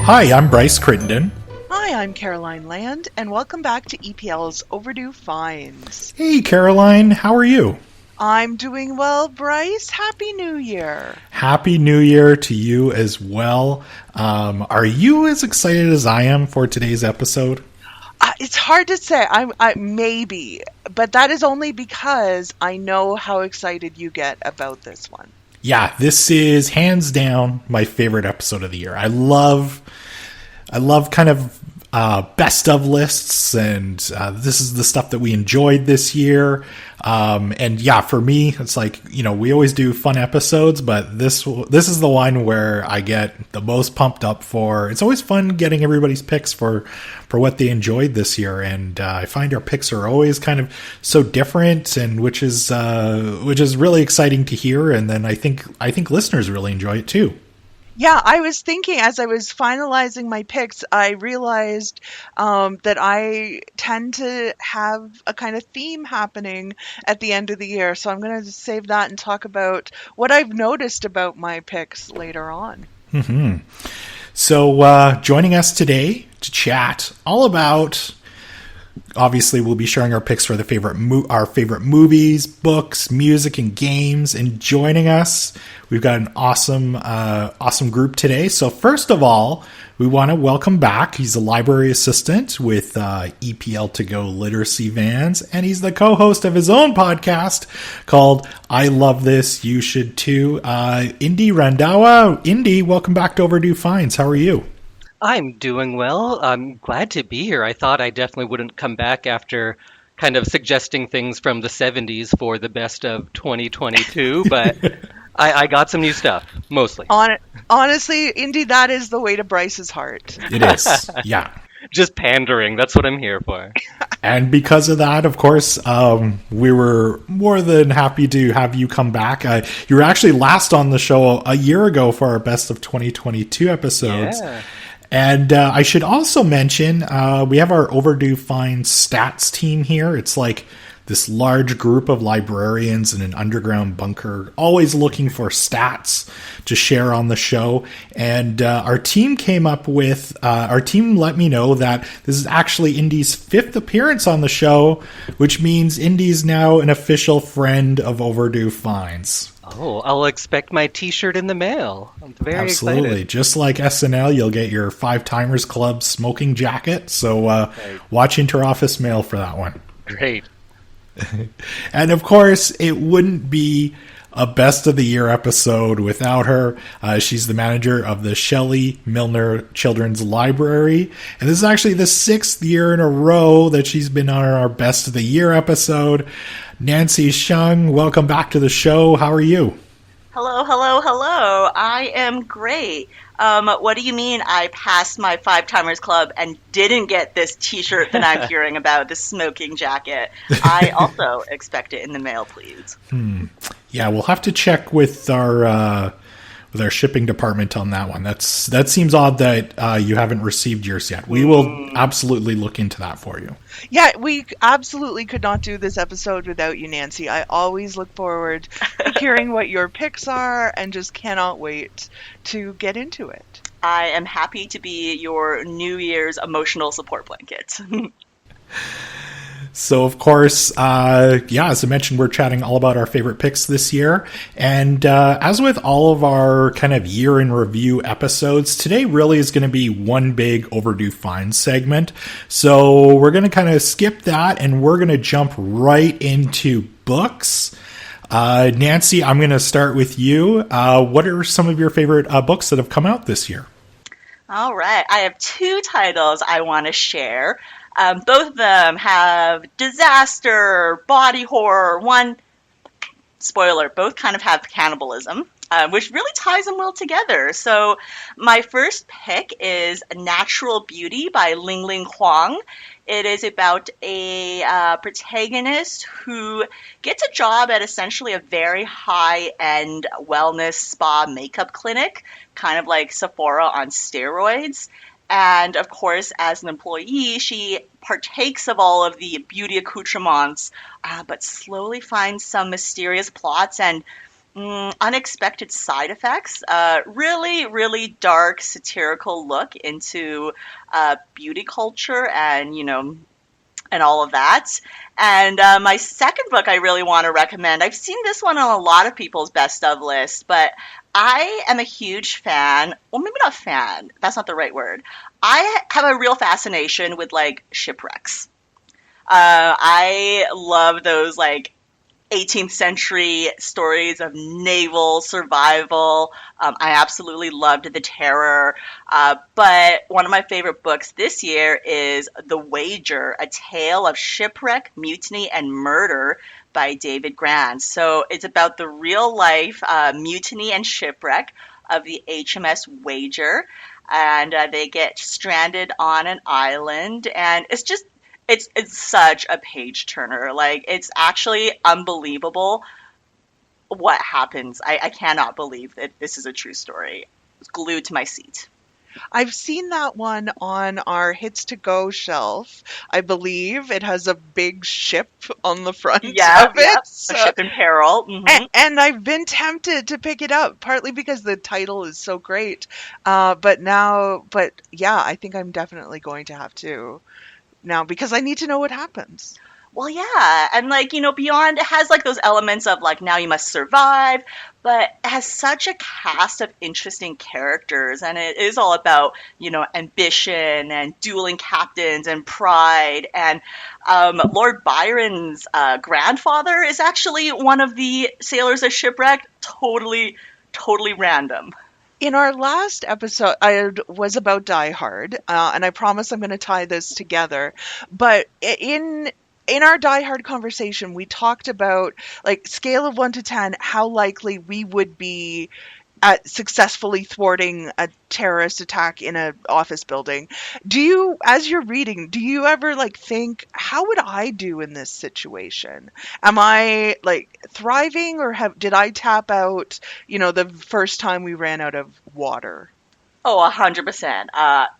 Hi, I'm Bryce Crittenden. Hi, I'm Caroline Land, and welcome back to EPL's Overdue Finds. Hey, Caroline, how are you? I'm doing well, Bryce. Happy New Year. Happy New Year to you as well. Are you as excited as I am for today's episode? It's hard to say. I maybe, but that is only because I know how excited you get about this one. Yeah, this is hands down my favorite episode of the year. I love kind of best of lists, and this is the stuff that we enjoyed this year. And yeah, for me, it's like, we always do fun episodes, but this is the one where I get the most pumped up for. It's always fun getting everybody's picks for what they enjoyed this year, and I find our picks are always kind of so different, and which is really exciting to hear. And then I think listeners really enjoy it too. Yeah, I was thinking as I was finalizing my picks, I realized that I tend to have a kind of theme happening at the end of the year. So I'm going to save that and talk about what I've noticed about my picks later on. Mm-hmm. So joining us today to chat all about... Obviously, we'll be sharing our picks for our favorite movies, books, music, and games. And joining us, we've got an awesome group today. So first of all, we want to welcome back. He's a library assistant with EPL To Go Literacy Vans, and he's the co-host of his own podcast called I Love This, You Should Too. Indy Randhawa. Indy, welcome back to Overdue Finds. How are you? I'm doing well. I'm glad to be here. I thought I definitely wouldn't come back after kind of suggesting things from the 70s for the best of 2022, but I got some new stuff, mostly. Honestly, Indy, that is the way to Bryce's heart. It is, yeah. Just pandering. That's what I'm here for. And because of that, of course, we were more than happy to have you come back. You were actually last on the show a year ago for our best of 2022 episodes. Yeah. And I should also mention, we have our Overdue Finds stats team here. It's like this large group of librarians in an underground bunker, always looking for stats to share on the show. And our team let me know that this is actually Indy's 5th appearance on the show, which means Indy's now an official friend of Overdue Finds. Oh, I'll expect my t-shirt in the mail. I'm very excited. Just like SNL, you'll get your 5 Timers Club smoking jacket. So watch Interoffice Mail for that one. Great. And of course, it wouldn't be a best of the year episode without her. She's the manager of the Shelley Milner Children's Library. And this is actually the 6th year in a row that she's been on our best of the year episode. Nancy Sheng, welcome back to the show. How are you? Hello. I am great. What do you mean I passed my 5 Timers Club and didn't get this t-shirt that I'm hearing about, this smoking jacket? I also expect it in the mail, please. Yeah, we'll have to check with our shipping department on that one. That seems odd that you haven't received yours yet. We will absolutely look into that for you. Yeah, we absolutely could not do this episode without you, Nancy. I always look forward to hearing what your picks are and just cannot wait to get into it. I am happy to be your New Year's emotional support blanket. So, of course, as I mentioned, we're chatting all about our favorite picks this year. And as with all of our kind of year in review episodes, today really is going to be one big Overdue Finds segment. So we're going to kind of skip that and we're going to jump right into books. Nancy, I'm going to start with you. What are some of your favorite books that have come out this year? All right. I have 2 titles I want to share. Both of them have disaster, body horror. One, spoiler, both kind of have cannibalism, which really ties them well together. So my first pick is Natural Beauty by Ling Ling Huang. It is about a protagonist who gets a job at essentially a very high-end wellness spa makeup clinic, kind of like Sephora on steroids. And of course, as an employee, she partakes of all of the beauty accoutrements, but slowly finds some mysterious plots and Unexpected Side Effects. Really, really dark, satirical look into beauty culture and, and all of that. And my second book I really want to recommend, I've seen this one on a lot of people's best of lists, but I am a huge fan, well, maybe not fan, that's not the right word. I have a real fascination with like shipwrecks. I love those like 18th century stories of naval survival. I absolutely loved The Terror. But one of my favorite books this year is The Wager, A Tale of Shipwreck, Mutiny, and Murder by David Grant. So it's about the real life mutiny and shipwreck of the HMS Wager. And they get stranded on an island. And it's such a page turner. Like, it's actually unbelievable what happens. I cannot believe that this is a true story. I was glued to my seat. I've seen that one on our Hits to Go shelf. I believe it has a big ship on the front of it. A ship in peril. Mm-hmm. And I've been tempted to pick it up, partly because the title is so great. But yeah, I think I'm definitely going to have to now because I need to know what happens. Well, yeah, and like, beyond, it has like those elements of like, now you must survive, but it has such a cast of interesting characters, and it is all about, ambition and dueling captains and pride, and Lord Byron's grandfather is actually one of the sailors that shipwrecked. Totally, totally random. In our last episode, I was about Die Hard, and I promise I'm going to tie this together, but in our Die Hard conversation, we talked about, like, scale of 1 to 10, how likely we would be at successfully thwarting a terrorist attack in an office building. As you're reading, do you ever, like, think, how would I do in this situation? Am I, like, thriving, or did I tap out, the first time we ran out of water? Oh, 100%.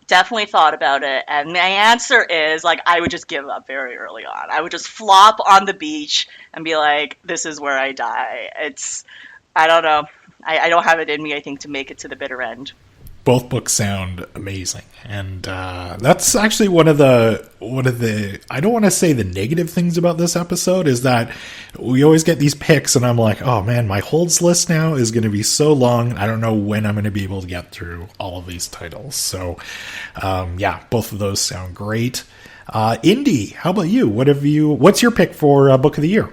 Definitely thought about it. And my answer is, like, I would just give up very early on. I would just flop on the beach and be like, this is where I die. I don't know. I don't have it in me, I think, to make it to the bitter end. Both books sound amazing, and that's actually one of the I don't want to say the negative things about this episode is that we always get these picks, and I'm like, oh man, my holds list now is going to be so long. I don't know when I'm going to be able to get through all of these titles. So, yeah, both of those sound great. Indy, how about you? What's your pick for book of the year?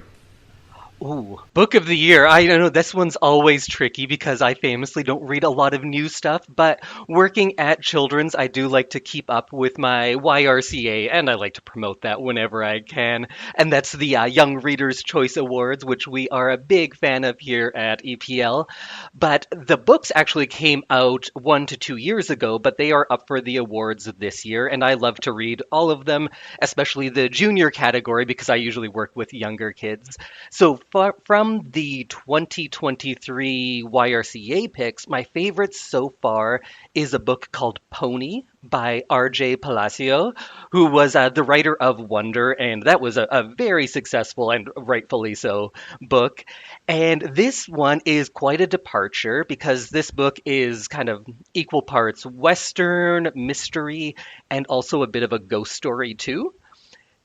Ooh, book of the year. I don't know, this one's always tricky because I famously don't read a lot of new stuff, but working at Children's, I do like to keep up with my YRCA, and I like to promote that whenever I can. And that's the Young Readers' Choice Awards, which we are a big fan of here at EPL. But the books actually came out 1 to 2 years ago, but they are up for the awards this year, and I love to read all of them, especially the junior category, because I usually work with younger kids. So from the 2023 YRCA picks, my favorite so far is a book called Pony by R.J. Palacio, who was the writer of Wonder, and that was a very successful and rightfully so book. And this one is quite a departure because this book is kind of equal parts Western, mystery, and also a bit of a ghost story too.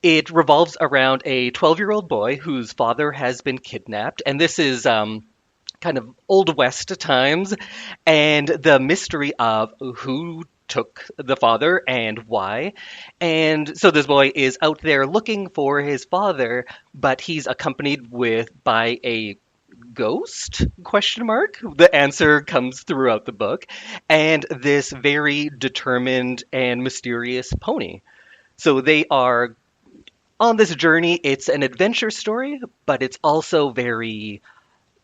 It revolves around a 12-year-old boy whose father has been kidnapped, and this is kind of Old West times, and the mystery of who took the father and why. And so this boy is out there looking for his father, but he's accompanied by a ghost ? The answer comes throughout the book, and this very determined and mysterious pony. So they are on this journey. It's an adventure story, but it's also very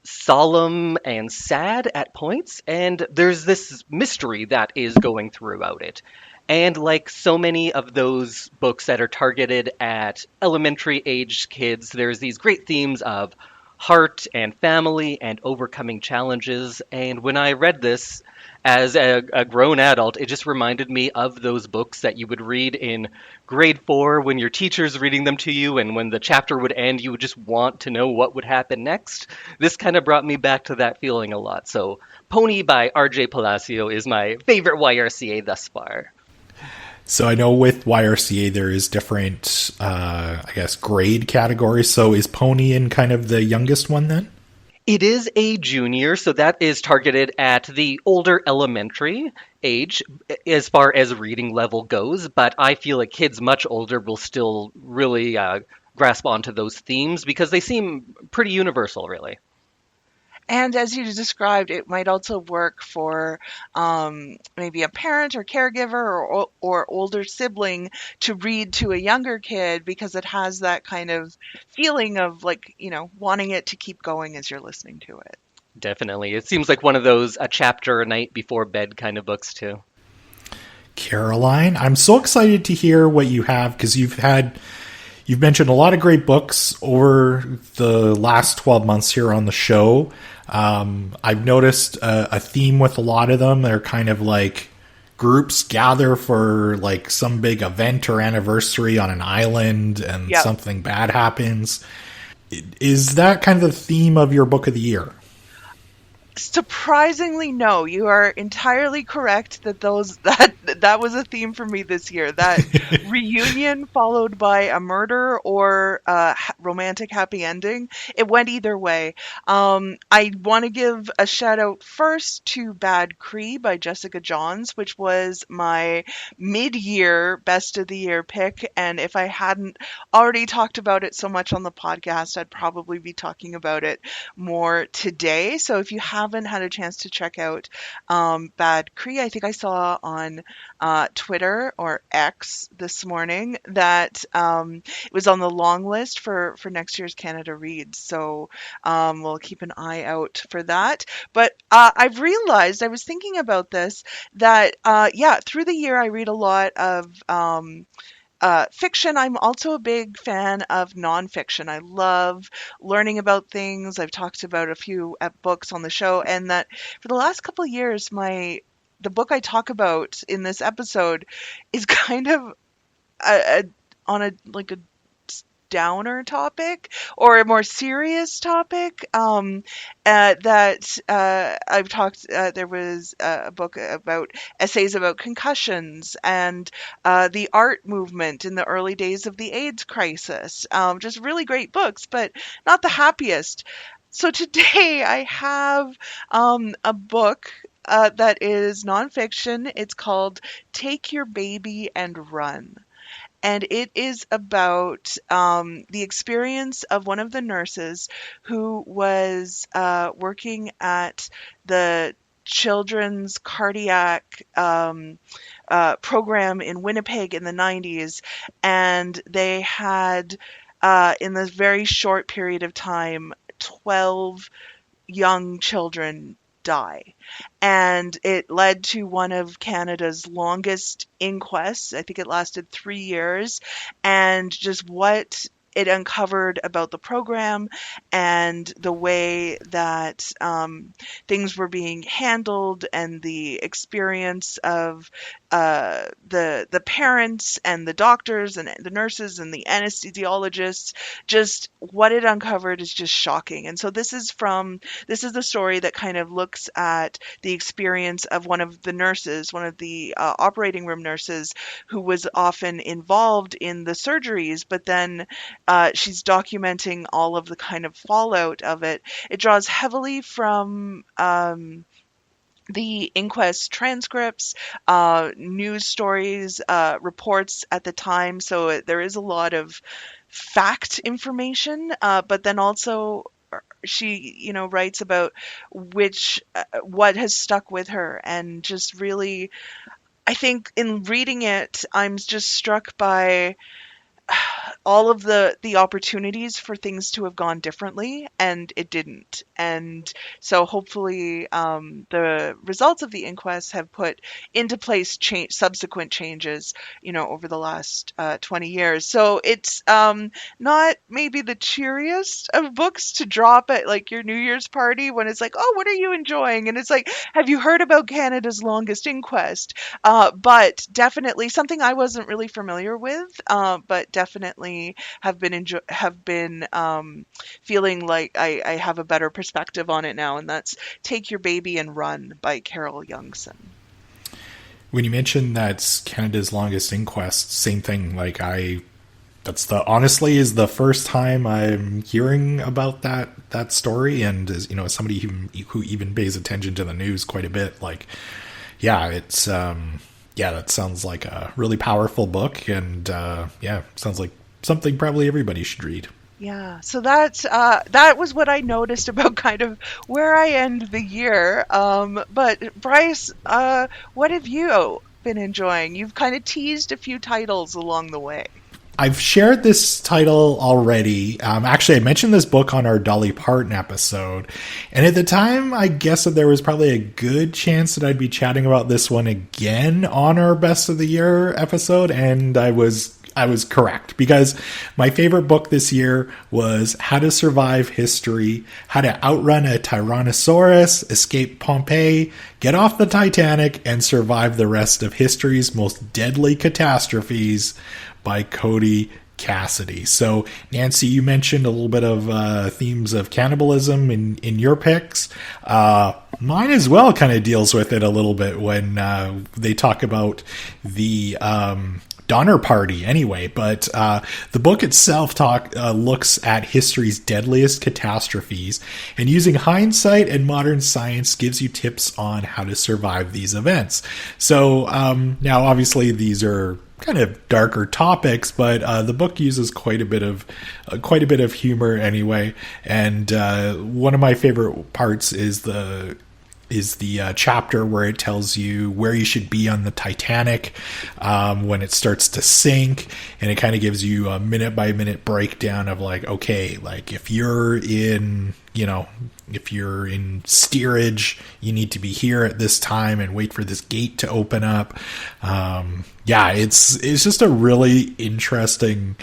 solemn and sad at points, and there's this mystery that is going throughout it. And like so many of those books that are targeted at elementary aged kids, there's these great themes of heart and family and overcoming challenges. And when I read this as a grown adult, it just reminded me of those books that you would read in grade 4 when your teacher's reading them to you, and when the chapter would end, you would just want to know what would happen next. This kind of brought me back to that feeling a lot. So, Pony by R.J. Palacio is my favorite YRCA thus far. So I know with YRCA there is different, I guess, grade categories. So is Pony in kind of the youngest one then? It is a junior, so that is targeted at the older elementary age as far as reading level goes, but I feel like kids much older will still really grasp onto those themes because they seem pretty universal, really. And as you described, it might also work for maybe a parent or caregiver or older sibling to read to a younger kid because it has that kind of feeling of like, wanting it to keep going as you're listening to it. Definitely. It seems like one of those a chapter a night before bed kind of books, too. Caroline, I'm so excited to hear what you have because you've mentioned a lot of great books over the last 12 months here on the show. I've noticed a theme with a lot of them. They're kind of like groups gather for like some big event or anniversary on an island and Yep. something bad happens. Is that kind of the theme of your book of the year? Surprisingly, no. You are entirely correct that was a theme for me this year. That reunion followed by a murder or a romantic happy ending. It went either way. I want to give a shout out first to Bad Cree by Jessica Johns, which was my mid-year best of the year pick. And if I hadn't already talked about it so much on the podcast, I'd probably be talking about it more today. So if you haven't had a chance to check out Bad Cree, I think I saw on Twitter or X this morning that it was on the long list for next year's Canada Reads. So we'll keep an eye out for that. But I've realized, I was thinking about this, that through the year I read a lot of fiction. I'm also a big fan of nonfiction. I love learning about things. I've talked about a few books on the show, and that for the last couple of years, the book I talk about in this episode is kind of on a like a downer topic or a more serious topic that I've talked. There was a book about essays about concussions and the art movement in the early days of the AIDS crisis. Just really great books, but not the happiest. So today I have a book that is nonfiction. It's called Take Your Baby and Run. And it is about the experience of one of the nurses who was working at the children's cardiac program in Winnipeg in the 90s. And they had, in this very short period of time, 12 young children die. And it led to one of Canada's longest inquests. I think it lasted 3 years. And just what it uncovered about the program and the way that things were being handled and the experience of the parents and the doctors and the nurses and the anesthesiologists. Just what it uncovered is just shocking. And so this is the story that kind of looks at the experience of one of the nurses, one of the operating room nurses, who was often involved in the surgeries, but then she's documenting all of the kind of fallout of it. It draws heavily from the inquest transcripts, news stories, reports at the time. So there is a lot of fact information, but then also she, writes about what has stuck with her, and just really, I think in reading it, I'm just struck by all of the opportunities for things to have gone differently, and it didn't. And so hopefully the results of the inquest have put into place subsequent changes, over the last 20 years. So it's not maybe the cheeriest of books to drop at like your New Year's party when it's like, oh, what are you enjoying? And it's like, have you heard about Canada's longest inquest? But definitely something I wasn't really familiar with, but definitely have been feeling like I have a better perspective on it now, and that's Take Your Baby and Run by Carol Youngson. When you mentioned that's Canada's longest inquest, same thing. Like honestly is the first time I'm hearing about that story, and as somebody who even pays attention to the news quite a bit, like, yeah, it's that sounds like a really powerful book, and sounds like something probably everybody should read. Yeah, so that was what I noticed about kind of where I end the year. But Bryce, what have you been enjoying? You've kind of teased a few titles along the way. I've shared this title already. Actually, I mentioned this book on our Dolly Parton episode. And at the time, I guess that there was probably a good chance that I'd be chatting about this one again on our Best of the Year episode. And I was correct, because my favorite book this year was How to Survive History, How to Outrun a Tyrannosaurus, Escape Pompeii, Get Off the Titanic, and Survive the Rest of History's Most Deadly Catastrophes by Cody Cassidy. So, Nancy, you mentioned a little bit of themes of cannibalism in your picks. Mine as well kind of deals with it a little bit when they talk about the Donner Party anyway, but the book itself looks at history's deadliest catastrophes, and using hindsight and modern science gives you tips on how to survive these events. So now obviously these are kind of darker topics, but the book uses quite a bit of humor anyway. And one of my favorite parts is the chapter where it tells you where you should be on the Titanic when it starts to sink, and it kind of gives you a minute by minute breakdown of like, okay, like if you're in steerage, you need to be here at this time and wait for this gate to open up. It's just a really interesting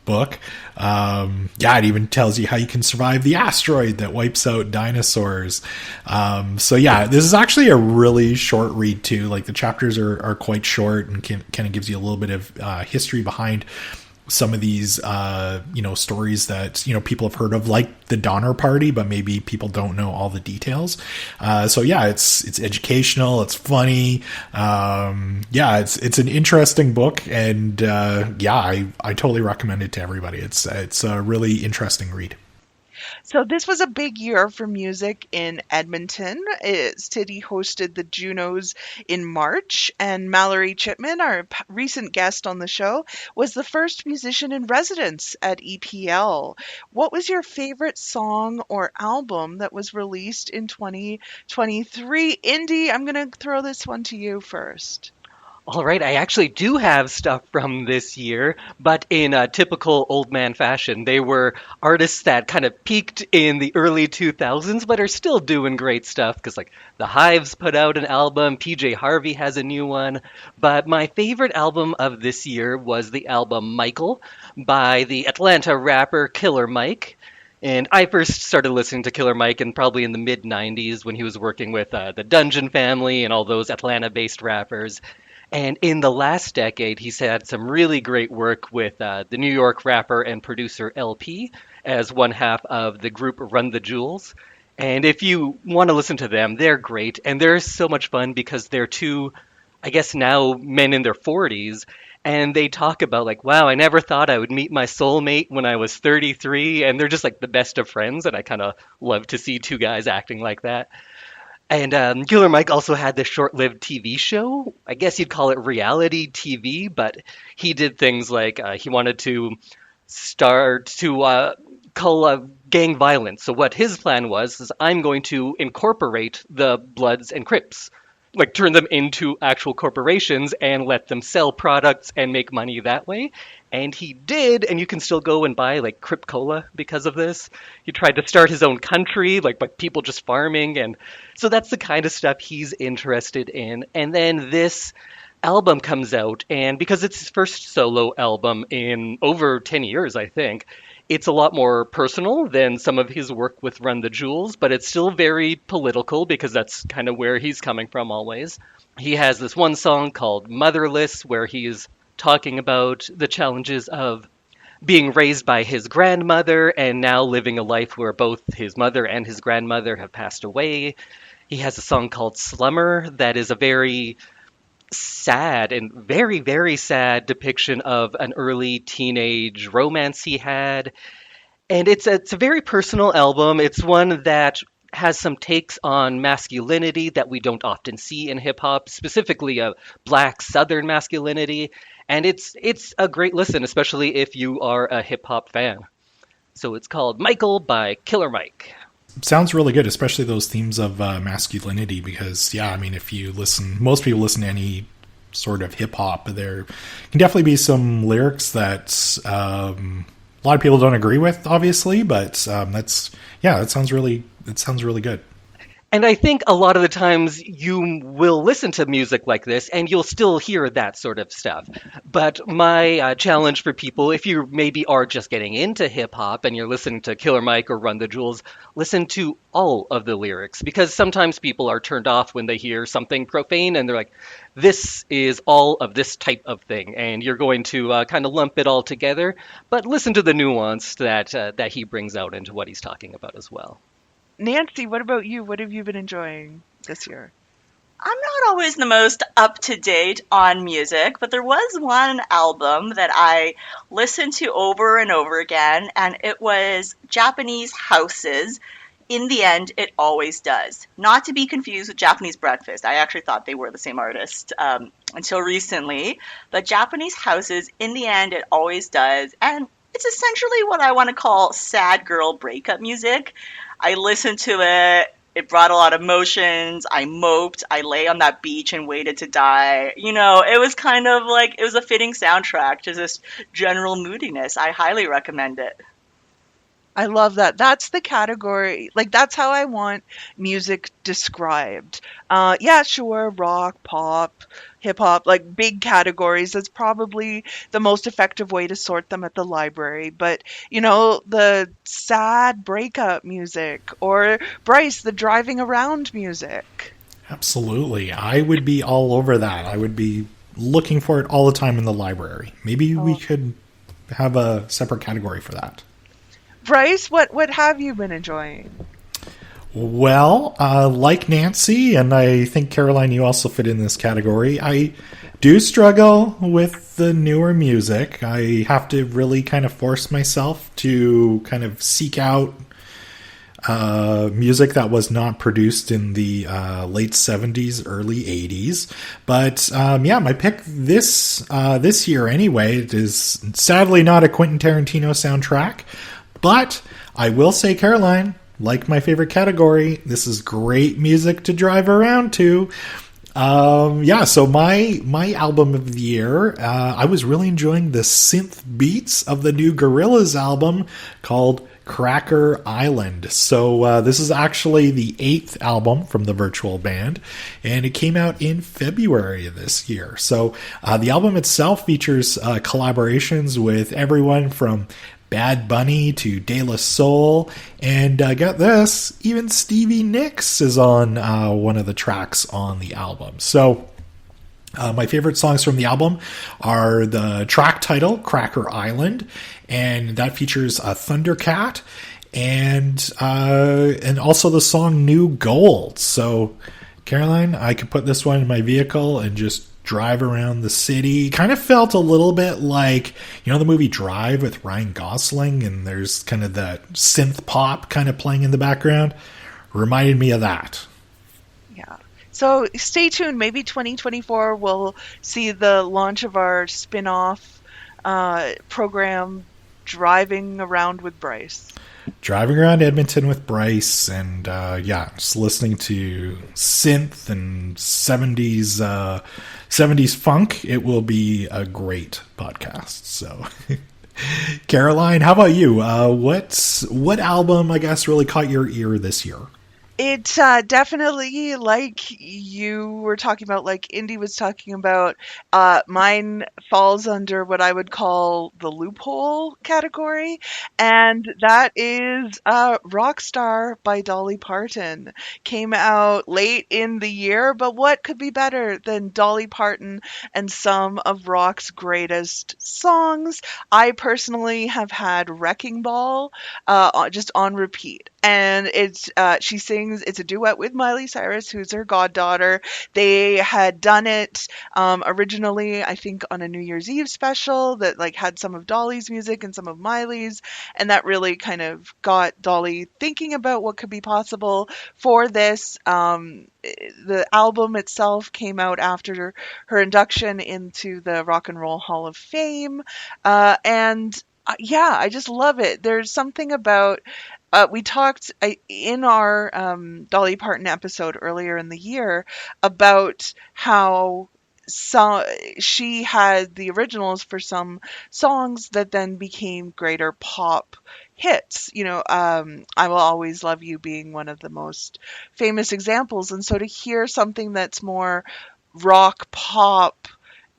book. It even tells you how you can survive the asteroid that wipes out dinosaurs. This is actually a really short read too. Like the chapters are quite short and kind of gives you a little bit of history behind some of these stories that people have heard of, like the Donner Party, but maybe people don't know all the details. It's educational, it's funny. It's an interesting book, and I totally recommend it to everybody. It's a really interesting read. So this was a big year for music in Edmonton. City hosted the Junos in March, and Mallory Chipman, our recent guest on the show, was the first musician in residence at EPL. What was your favorite song or album that was released in 2023? Indy, I'm going to throw this one to you first. All right, I actually do have stuff from this year, but in a typical old man fashion. They were artists that kind of peaked in the early 2000s, but are still doing great stuff, because like The Hives put out an album, PJ Harvey has a new one. But my favorite album of this year was the album Michael by the Atlanta rapper Killer Mike. And I first started listening to Killer Mike probably in the mid-90s when he was working with the Dungeon Family and all those Atlanta-based rappers. And in the last decade, he's had some really great work with the New York rapper and producer LP as one half of the group Run the Jewels. And if you want to listen to them, they're great. And they're so much fun because they're two, I guess now, men in their 40s. And they talk about like, wow, I never thought I would meet my soulmate when I was 33. And they're just like the best of friends. And I kind of love to see two guys acting like that. And Killer Mike also had this short-lived TV show. I guess you'd call it reality TV, but he did things like he wanted to start to cull gang violence. So what his plan was is I'm going to incorporate the Bloods and Crips like turn them into actual corporations and let them sell products and make money that way. And he did, and you can still go and buy like Crip Cola because of this. He tried to start his own country, like by people just farming, and so that's the kind of stuff he's interested in. And then this album comes out, and because it's his first solo album in over 10 years, I think, it's a lot more personal than some of his work with Run the Jewels, but it's still very political because that's kind of where he's coming from always. He has this one song called Motherless where he's talking about the challenges of being raised by his grandmother and now living a life where both his mother and his grandmother have passed away. He has a song called Slumber that is a very sad and very, very sad depiction of an early teenage romance he had. And it's a very personal album. It's one that has some takes on masculinity that we don't often see in hip hop, specifically a black southern masculinity. And it's a great listen, especially if you are a hip hop fan. So it's called Michael by Killer Mike. Sounds really good, especially those themes of masculinity, because, yeah, I mean, if you listen, most people listen to any sort of hip hop, there can definitely be some lyrics that a lot of people don't agree with, obviously, but that sounds really good. And I think a lot of the times you will listen to music like this and you'll still hear that sort of stuff. But my challenge for people, if you maybe are just getting into hip hop and you're listening to Killer Mike or Run the Jewels, listen to all of the lyrics, because sometimes people are turned off when they hear something profane and they're like, this is all of this type of thing. And you're going to kind of lump it all together. But listen to the nuance that he brings out into what he's talking about as well. Nancy, what about you? What have you been enjoying this year? I'm not always the most up to date on music, but there was one album that I listened to over and over again, and it was Japanese House's In the End, It Always Does. Not to be confused with Japanese Breakfast. I actually thought they were the same artist until recently. But Japanese House's In the End, It Always Does, and it's essentially what I want to call sad girl breakup music. I listened to it. It brought a lot of emotions. I moped. I lay on that beach and waited to die. You know, it was kind of like, it was a fitting soundtrack to this general moodiness. I highly recommend it. I love that. That's the category. Like, that's how I want music described. Yeah, sure, rock, pop, hip hop, like big categories. That's probably the most effective way to sort them at the library. But, you know, the sad breakup music, or Bryce, the driving around music. Absolutely. I would be all over that. I would be looking for it all the time in the library. Maybe we could have a separate category for that. Bryce, what have you been enjoying? Well, like Nancy, and I think Caroline, you also fit in this category, I do struggle with the newer music. I have to really kind of force myself to kind of seek out music that was not produced in the late 70s, early 80s. But my pick this year anyway, it is sadly not a Quentin Tarantino soundtrack. But I will say, Caroline, like my favorite category, this is great music to drive around to. So my album of the year, I was really enjoying the synth beats of the new Gorillaz album called Cracker Island. So this is actually the 8th album from the virtual band, and it came out in February of this year. So the album itself features collaborations with everyone from Bad Bunny to De La Soul, and get this, even Stevie Nicks is on one of the tracks on the album. So my favorite songs from the album are the track title, Cracker Island, and that features a Thundercat, and also the song New Gold. So, Caroline, I could put this one in my vehicle and just drive around the city. Kind of felt a little bit like, you know, the movie Drive with Ryan Gosling, and there's kind of that synth pop kind of playing in the background. Reminded me of that. Yeah. So stay tuned. Maybe 2024 we'll see the launch of our spin-off program, Driving Around with Bryce. driving around Edmonton with Bryce, and just listening to synth and 70s funk. It will be a great podcast. So, Caroline, how about you? What album, I guess, really caught your ear this year? It definitely, like you were talking about, like Indy was talking about, mine falls under what I would call the loophole category, and that is Rockstar by Dolly Parton. Came out late in the year, but what could be better than Dolly Parton and some of rock's greatest songs? I personally have had Wrecking Ball just on repeat. And she sings, it's a duet with Miley Cyrus, who's her goddaughter. They had done it originally, I think, on a New Year's Eve special that like had some of Dolly's music and some of Miley's, and that really kind of got Dolly thinking about what could be possible for this. The album itself came out after her induction into the Rock and Roll Hall of Fame, and yeah, I just love it. There's something about we talked in our Dolly Parton episode earlier in the year about how she had the originals for some songs that then became greater pop hits. I Will Always Love You being one of the most famous examples. And so to hear something that's more rock pop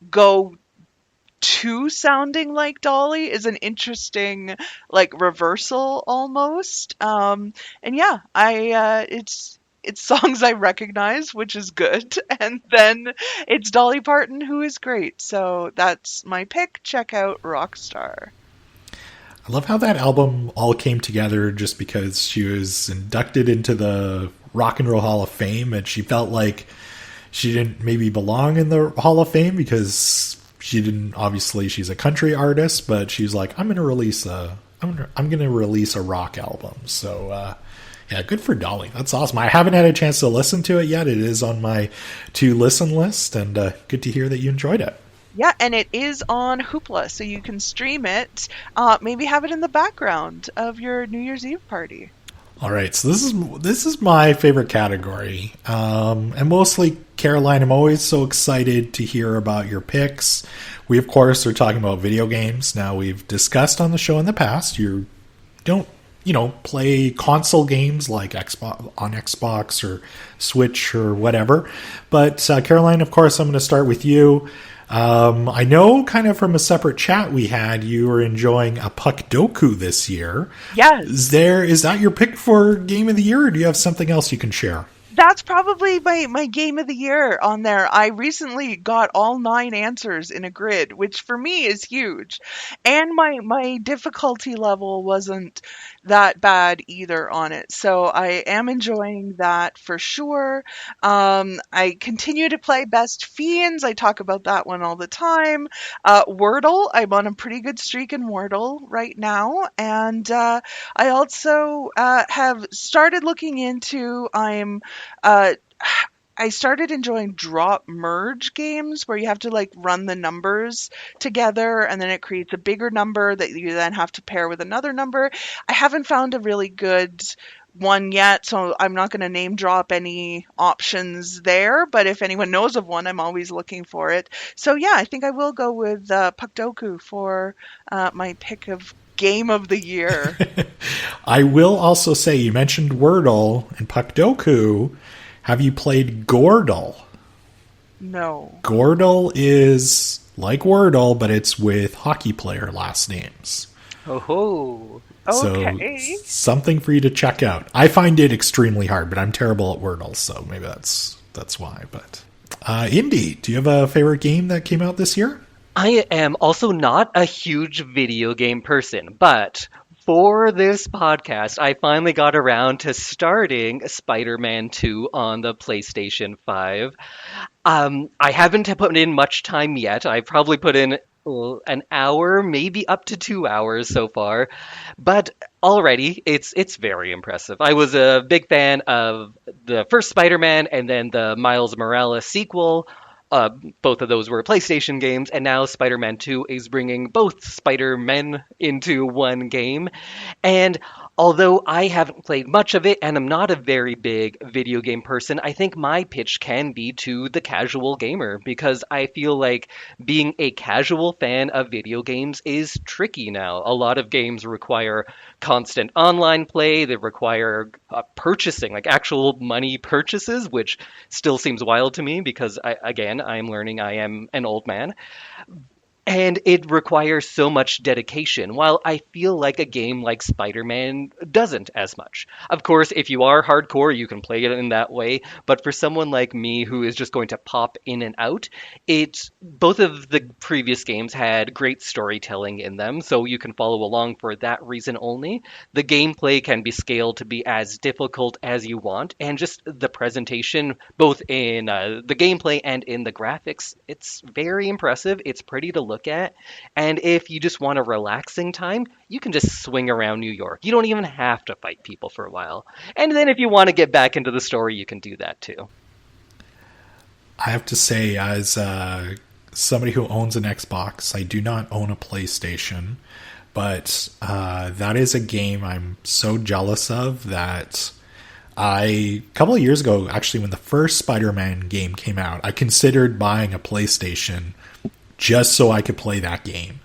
go to sounding like Dolly is an interesting like reversal almost. And yeah, it's songs I recognize, which is good, and then it's Dolly Parton, who is great. So that's my pick. Check out Rockstar. I love how that album all came together just because she was inducted into the Rock and Roll Hall of Fame, and she felt like she didn't maybe belong in the Hall of Fame because she didn't, obviously she's a country artist, but she's like, I'm going to release a rock album. So, yeah, good for Dolly. That's awesome. I haven't had a chance to listen to it yet. It is on my to listen list, and good to hear that you enjoyed it. Yeah, and it is on Hoopla, so you can stream it. Maybe have it in the background of your New Year's Eve party. All right, so this is my favorite category, and mostly Caroline. I'm always so excited to hear about your picks. We of course are talking about video games. Now we've discussed on the show in the past you don't play console games like Xbox or Switch or whatever. But Caroline, of course, I'm going to start with you. I know kind of from a separate chat we had, you were enjoying a Puckdoku this year. Yes. Is that your pick for Game of the Year, or do you have something else you can share? That's probably my game of the year on there. I recently got all 9 answers in a grid, which for me is huge. And my difficulty level wasn't that bad either on it. So I am enjoying that for sure. I continue to play Best Fiends. I talk about that one all the time. Wordle, I'm on a pretty good streak in Wordle right now. And I also have started looking into, I started enjoying drop merge games where you have to like run the numbers together and then it creates a bigger number that you then have to pair with another number. I haven't found a really good one yet, so I'm not going to name drop any options there, but if anyone knows of one, I'm always looking for it. So yeah, I think I will go with Puckdoku for my pick of Game of the Year. I will also say, you mentioned Wordle and Puckdoku. Have you played Gordle? No. Gordle is like Wordle, but it's with hockey player last names. Oh. Okay. So something for you to check out. I find it extremely hard, but I'm terrible at Wordle, so maybe that's why. But Indy, do you have a favorite game that came out this year? I am also not a huge video game person, but for this podcast, I finally got around to starting Spider-Man 2 on the PlayStation 5. I haven't put in much time yet. I probably put in an hour, maybe up to 2 hours so far. But already, it's very impressive. I was a big fan of the first Spider-Man and then the Miles Morales sequel. Both of those were PlayStation games, and now Spider-Man 2 is bringing both Spider-Men into one game. And Although I haven't played much of it and I'm not a very big video game person, I think my pitch can be to the casual gamer because I feel like being a casual fan of video games is tricky now. A lot of games require constant online play, they require purchasing, like actual money purchases, which still seems wild to me because again, I'm learning I am an old man. And it requires so much dedication, while I feel like a game like Spider-Man doesn't as much. Of course, if you are hardcore, you can play it in that way, but for someone like me who is just going to pop in and out, both of the previous games had great storytelling in them, so you can follow along for that reason only. The gameplay can be scaled to be as difficult as you want, and just the presentation, both in the gameplay and in the graphics, it's very impressive. It's pretty to look at. And if you just want a relaxing time, you can just swing around New York. You don't even have to fight people for a while. And then if you want to get back into the story, you can do that too. I have to say, as somebody who owns an Xbox, I do not own a PlayStation, but that is a game I'm so jealous of that a couple of years ago, actually, when the first Spider-Man game came out, I considered buying a PlayStation just so I could play that game.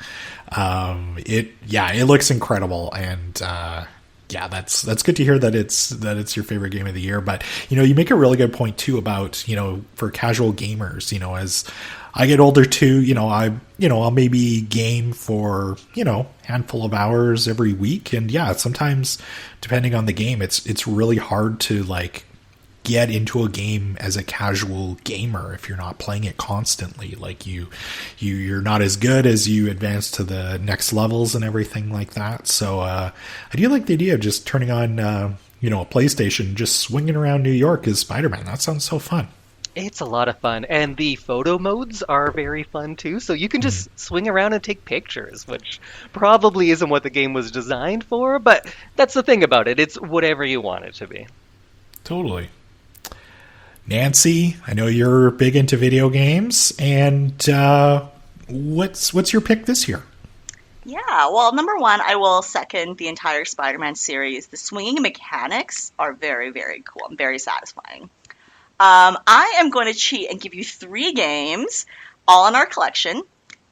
It looks incredible, and that's good to hear that it's your favorite game of the year. But you make a really good point too about for casual gamers. As I get older too, I'll maybe game for handful of hours every week, and sometimes depending on the game, it's really hard to get into a game as a casual gamer if you're not playing it constantly. Like you're not as good as you advance to the next levels and everything like that. So I do like the idea of just turning on a PlayStation, just swinging around New York as Spider-Man. That sounds so fun. It's a lot of fun, and the photo modes are very fun too, so you can just swing around and take pictures, which probably isn't what the game was designed for, but that's the thing about it. It's whatever you want it to be. Totally. Nancy, I know you're big into video games, and what's your pick this year? Yeah, well, number one, I will second the entire Spider-Man series. The swinging mechanics are very, very cool and very satisfying. I am going to cheat and give you 3 games, all in our collection.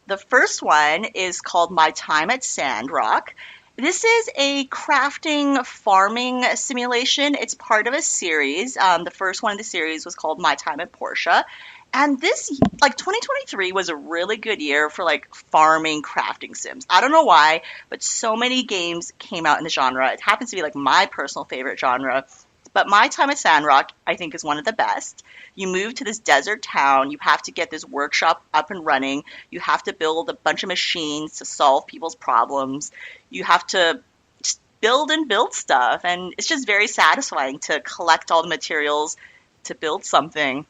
The first one is called My Time at Sandrock. This is a crafting farming simulation. It's part of a series. The first one of the series was called My Time at Portia. And this, 2023 was a really good year for farming crafting sims. I don't know why, but so many games came out in the genre. It happens to be my personal favorite genre. But My Time at Sandrock, I think, is one of the best. You move to this desert town. You have to get this workshop up and running. You have to build a bunch of machines to solve people's problems. You have to just build and build stuff. And it's just very satisfying to collect all the materials to build something.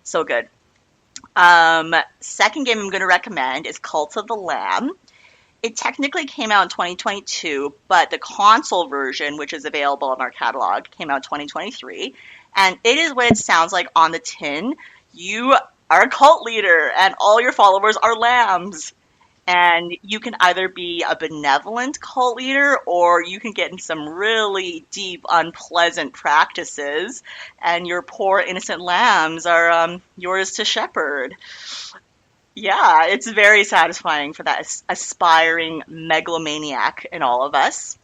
So good. Second game I'm going to recommend is Cult of the Lamb. It technically came out in 2022, but the console version, which is available in our catalog, came out in 2023. And it is what it sounds like on the tin. You are a cult leader, and all your followers are lambs. And you can either be a benevolent cult leader, or you can get in some really deep, unpleasant practices, and your poor, innocent lambs are yours to shepherd. Yeah, it's very satisfying for that aspiring megalomaniac in all of us.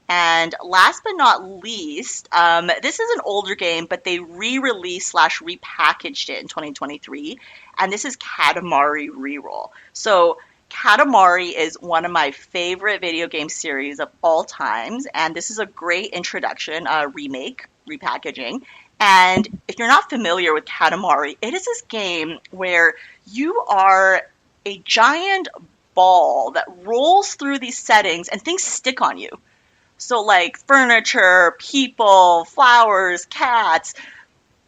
And last but not least, this is an older game, but they re-released / repackaged it in 2023, and this is Katamari Reroll. So Katamari is one of my favorite video game series of all times, and this is a great introduction, remake, repackaging. And if you're not familiar with Katamari, it is this game where you are a giant ball that rolls through these settings and things stick on you. So furniture, people, flowers, cats,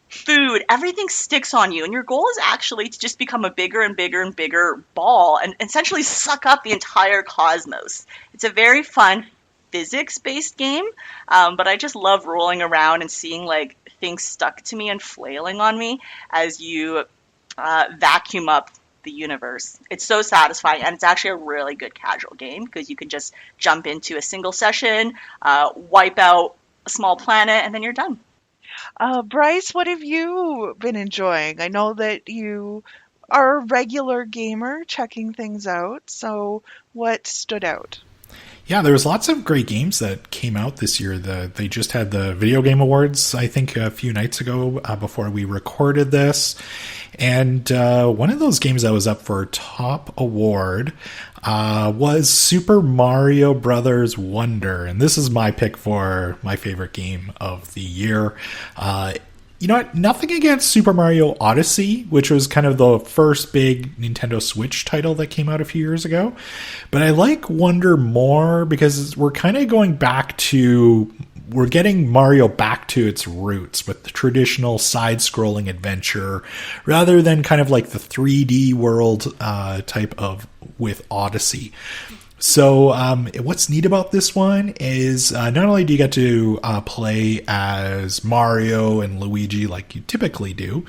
food, everything sticks on you. And your goal is actually to just become a bigger and bigger and bigger ball and essentially suck up the entire cosmos. It's a very fun physics-based game, but I just love rolling around and seeing things stuck to me and flailing on me as you vacuum up the universe. It's so satisfying, and it's actually a really good casual game because you can just jump into a single session, wipe out a small planet, and then you're done. Bryce, what have you been enjoying? I know that you are a regular gamer checking things out, so what stood out? Yeah, there was lots of great games that came out this year. They just had the Video Game Awards, I think, a few nights ago before we recorded this. And one of those games that was up for top award was Super Mario Brothers Wonder. And this is my pick for my favorite game of the year. You know what? Nothing against Super Mario Odyssey, which was kind of the first big Nintendo Switch title that came out a few years ago. But I like Wonder more because we're kind of going back to... We're getting Mario back to its roots with the traditional side-scrolling adventure rather than kind of like the 3D world type of with Odyssey. So what's neat about this one is not only do you get to play as Mario and Luigi like you typically do,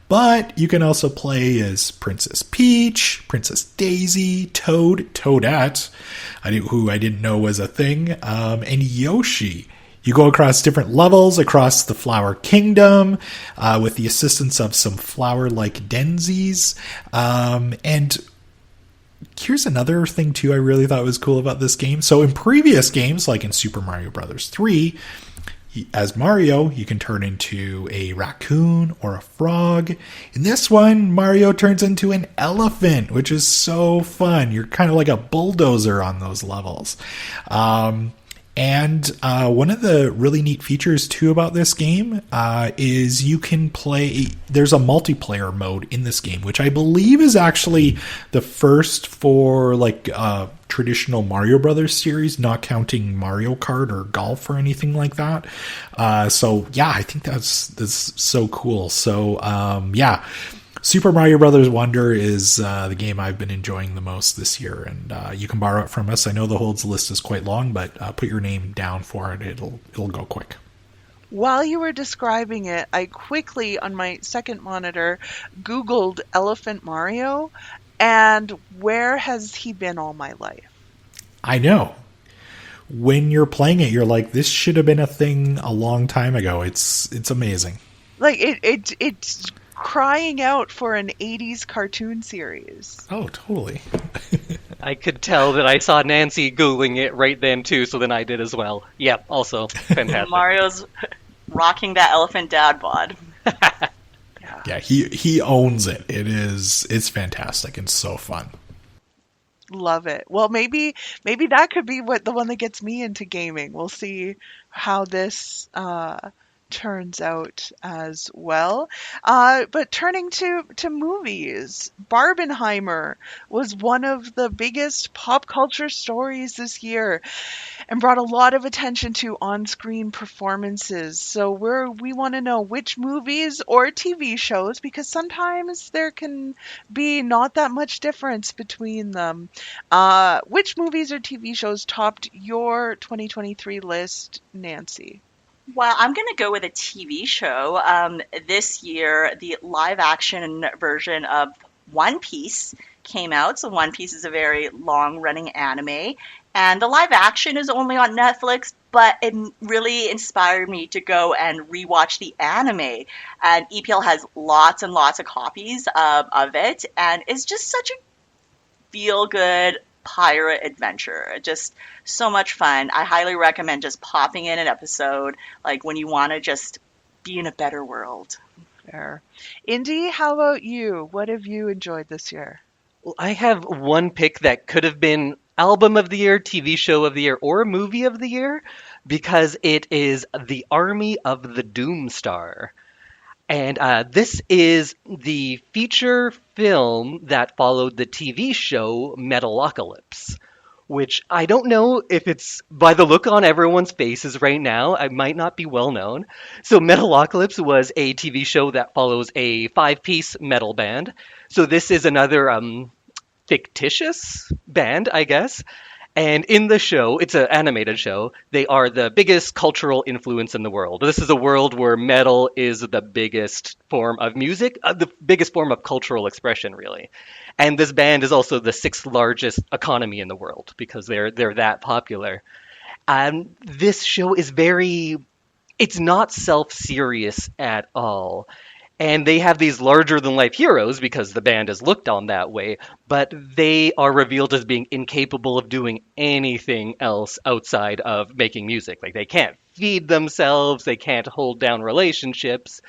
but you can also play as Princess Peach, Princess Daisy, Toadette, who I didn't know was a thing, and Yoshi. You go across different levels across the Flower Kingdom with the assistance of some flower-like Denzies. And here's another thing, too, I really thought was cool about this game. So in previous games, like in Super Mario Bros. 3, as Mario, you can turn into a raccoon or a frog. In this one, Mario turns into an elephant, which is so fun. You're kind of like a bulldozer on those levels. And one of the really neat features, too, about this game is you can play... There's a multiplayer mode in this game, which I believe is actually the first for like traditional Mario Brothers series, not counting Mario Kart or golf or anything like that. So, yeah, I think that's so cool. So, yeah... Super Mario Bros. Wonder is the game I've been enjoying the most this year, and you can borrow it from us. I know the holds list is quite long, but put your name down for it. It'll go quick. While you were describing it, I quickly, on my second monitor, Googled Elephant Mario, and where has he been all my life? I know. When you're playing it, you're like, this should have been a thing a long time ago. It's amazing. Like, it's crying out for an 80s cartoon series. Oh, totally. I could tell that I saw Nancy Googling it right then, too, so then I did as well. Yep, also fantastic. Mario's rocking that elephant dad bod. Yeah, he owns it. It's fantastic and so fun. Love it. Well, maybe that could be the one that gets me into gaming. We'll see how this turns out as well. But turning to movies, Barbenheimer was one of the biggest pop culture stories this year and brought a lot of attention to on-screen performances. So we want to know which movies or TV shows, because sometimes there can be not that much difference between them. Which movies or TV shows topped your 2023 list, Nancy? Well, I'm going to go with a TV show. This year, the live-action version of One Piece came out. So One Piece is a very long-running anime. And the live-action is only on Netflix, but it really inspired me to go and rewatch the anime. And EPL has lots and lots of copies of it. And it's just such a feel-good pirate adventure. Just so much fun. I highly recommend just popping in an episode, like when you want to just be in a better world. Fair. Indy, how about you? What have you enjoyed this year? Well, I have one pick that could have been album of the year, TV show of the year, or movie of the year, because it is The Army of the Doomstar. And this is the feature film that followed the TV show Metalocalypse, which I don't know if it's, by the look on everyone's faces right now, it might not be well known. So Metalocalypse was a TV show that follows a 5-piece metal band. So this is another fictitious band, I guess. And in the show, it's an animated show, they are the biggest cultural influence in the world. This is a world where metal is the biggest form of music, the biggest form of cultural expression, really. And this band is also the sixth largest economy in the world because they're that popular. And this show is it's not self-serious at all. And they have these larger than life heroes because the band is looked on that way, but they are revealed as being incapable of doing anything else outside of making music. Like they can't feed themselves, they can't hold down relationships.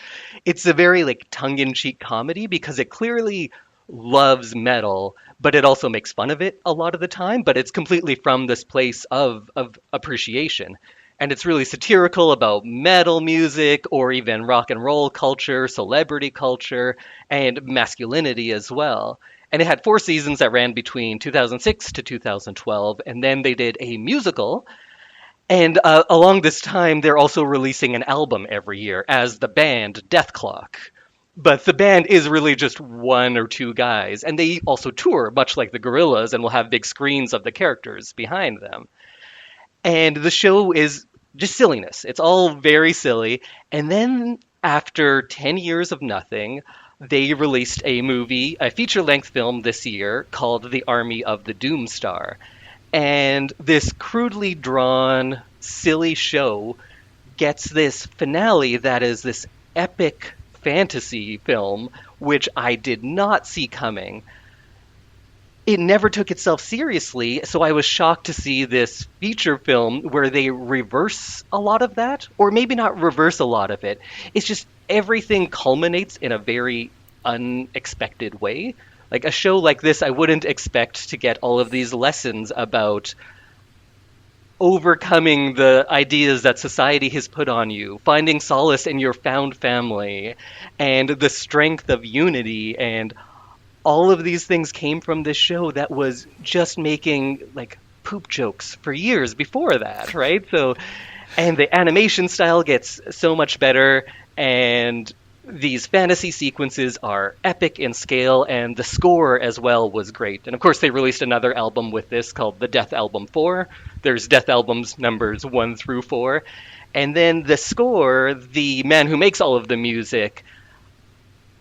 It's a very like tongue-in-cheek comedy because it clearly loves metal, but it also makes fun of it a lot of the time, but it's completely from this place of appreciation. And it's really satirical about metal music or even rock and roll culture, celebrity culture, and masculinity as well. And it had 4 seasons that ran between 2006 to 2012, and then they did a musical. And along this time, they're also releasing an album every year as the band Death Clock. But the band is really just one or two guys, and they also tour, much like the Gorillaz, and will have big screens of the characters behind them. And the show is just silliness. It's all very silly. And then after 10 years of nothing, they released a feature-length film this year called The Army of the Doomstar. And this crudely drawn, silly show gets this finale that is this epic fantasy film, which I did not see coming. It never took itself seriously, so I was shocked to see this feature film where they reverse a lot of that, or maybe not reverse a lot of it. It's just everything culminates in a very unexpected way. Like a show like this, I wouldn't expect to get all of these lessons about overcoming the ideas that society has put on you, finding solace in your found family, and the strength of unity, and all of these things came from this show that was just making like poop jokes for years before that, right? So, and the animation style gets so much better, and these fantasy sequences are epic in scale, and the score as well was great. And of course, they released another album with this called the Death Album 4. There's Death Albums numbers 1 through 4. And then the score, the man who makes all of the music,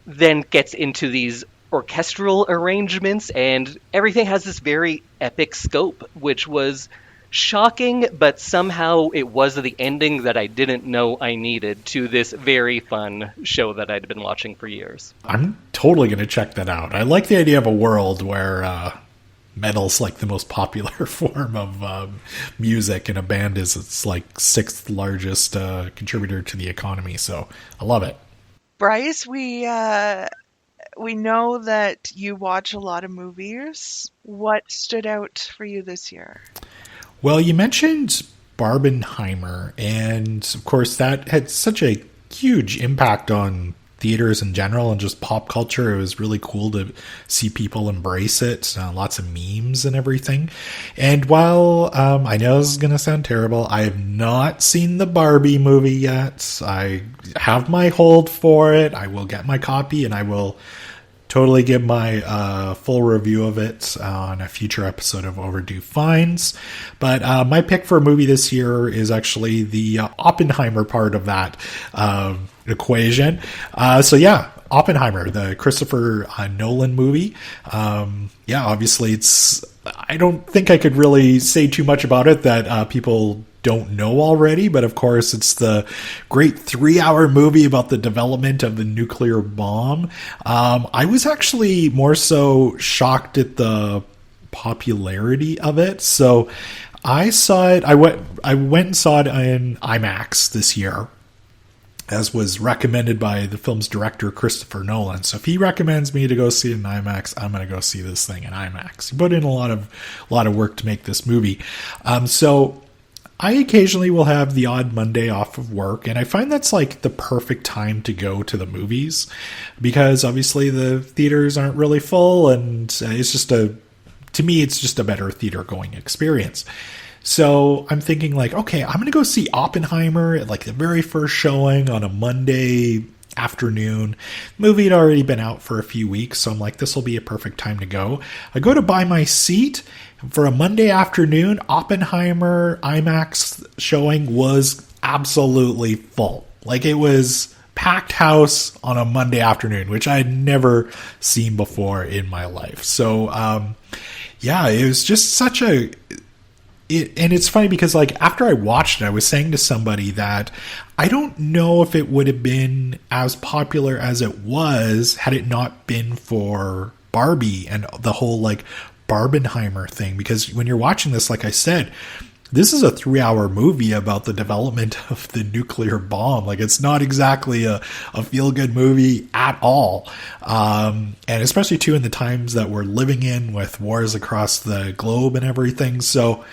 then gets into these orchestral arrangements, and everything has this very epic scope, which was shocking, but somehow it was the ending that I didn't know I needed to this very fun show that I'd been watching for years. I'm totally going to check that out. I like the idea of a world where metal's like the most popular form of music, and a band is its like sixth largest contributor to the economy. So I love it. Bryce, we know that you watch a lot of movies. What stood out for you this year? Well, you mentioned Barbenheimer, and of course that had such a huge impact on theaters in general and just pop culture. It was really cool to see people embrace it. Lots of memes and everything. And while I know this is going to sound terrible, I have not seen the Barbie movie yet. I have my hold for it. I will get my copy, and I will totally give my full review of it on a future episode of Overdue Finds. But my pick for a movie this year is actually the Oppenheimer part of that equation. So yeah, Oppenheimer, the Christopher Nolan movie. Obviously I don't think I could really say too much about it that people don't know already, but of course it's the great 3-hour movie about the development of the nuclear bomb. I was actually more so shocked at the popularity of it. So I saw it, I went and saw it in IMAX this year, as was recommended by the film's director, Christopher Nolan. So if he recommends me to go see it in IMAX, I'm going to go see this thing in IMAX. He put in a lot of work to make this movie. So I occasionally will have the odd Monday off of work, and I find that's like the perfect time to go to the movies, because obviously the theaters aren't really full, and to me, it's just a better theater going experience. So I'm thinking like, okay, I'm going to go see Oppenheimer at like the very first showing on a Monday afternoon. Movie had already been out for a few weeks, so I'm like, this will be a perfect time to go. I go to buy my seat for a Monday afternoon. Oppenheimer IMAX showing was absolutely full. Like, it was packed house on a Monday afternoon, which I had never seen before in my life. So, yeah, it was just such a... and it's funny because, like, after I watched it, I was saying to somebody that I don't know if it would have been as popular as it was had it not been for Barbie and the whole, like, Barbenheimer thing. Because when you're watching this, like I said, this is a 3-hour movie about the development of the nuclear bomb. Like, it's not exactly a feel-good movie at all. And especially, too, in the times that we're living in with wars across the globe and everything. So,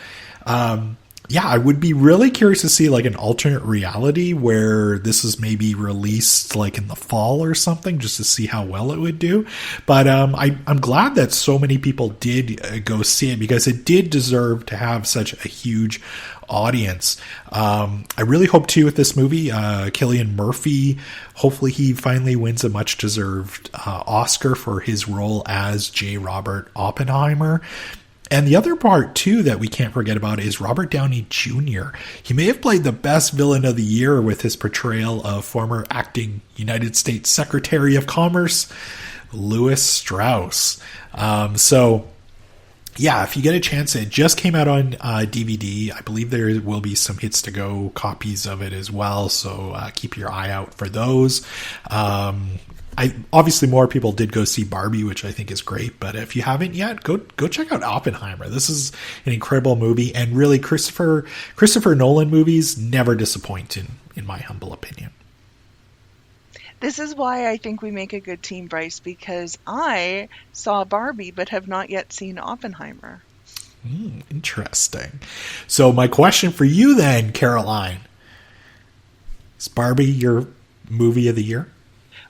yeah, I would be really curious to see, like, an alternate reality where this is maybe released, like, in the fall or something, just to see how well it would do. But I'm glad that so many people did go see it, because it did deserve to have such a huge audience. I really hope, too, with this movie, Cillian Murphy, hopefully he finally wins a much-deserved Oscar for his role as J. Robert Oppenheimer. And the other part, too, that we can't forget about is Robert Downey Jr. He may have played the best villain of the year with his portrayal of former acting United States Secretary of Commerce, Louis Strauss. So, yeah, if you get a chance, it just came out on DVD. I believe there will be some hits to go copies of it as well, so keep your eye out for those. Obviously more people did go see Barbie, which I think is great, but if you haven't yet, go check out Oppenheimer. This is an incredible movie, and really Christopher Nolan movies never disappoint, in my humble opinion. This is why I think we make a good team, Bryce, because I saw Barbie but have not yet seen Oppenheimer. Interesting. So my question for you then, Caroline, is Barbie your movie of the year?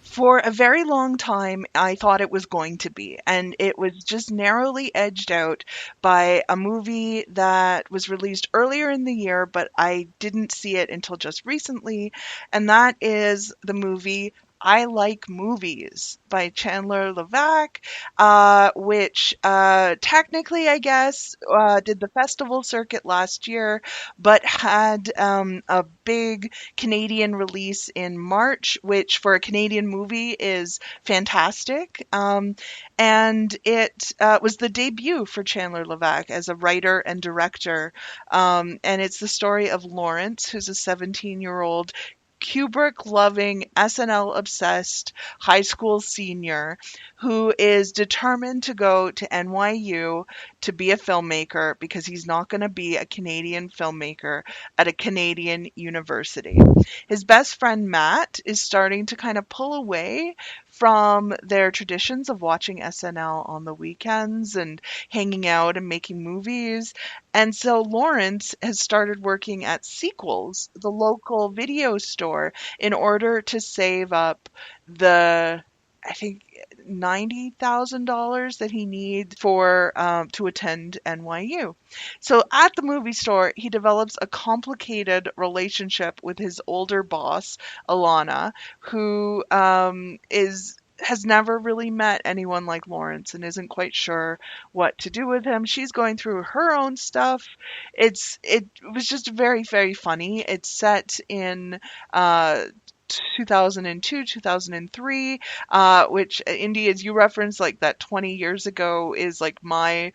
For a very long time, I thought it was going to be, and it was just narrowly edged out by a movie that was released earlier in the year, but I didn't see it until just recently, and that is the movie I Like Movies by Chandler Levac, which technically, I guess, did the festival circuit last year, but had a big Canadian release in March, which for a Canadian movie is fantastic. And it was the debut for Chandler Levac as a writer and director. And it's the story of Lawrence, who's a 17-year-old Kubrick-loving, SNL-obsessed high school senior who is determined to go to NYU to be a filmmaker because he's not going to be a Canadian filmmaker at a Canadian university. His best friend Matt is starting to kind of pull away from their traditions of watching SNL on the weekends and hanging out and making movies. And so Lawrence has started working at Sequels, the local video store, in order to save up the, I think, $90,000 that he needs for to attend NYU. So at the movie store, he develops a complicated relationship with his older boss, Alana, who has never really met anyone like Lawrence and isn't quite sure what to do with him. She's going through her own stuff. It was just very, very funny. It's set in 2002, 2003, which, Indy, as you referenced, like that 20 years ago is like my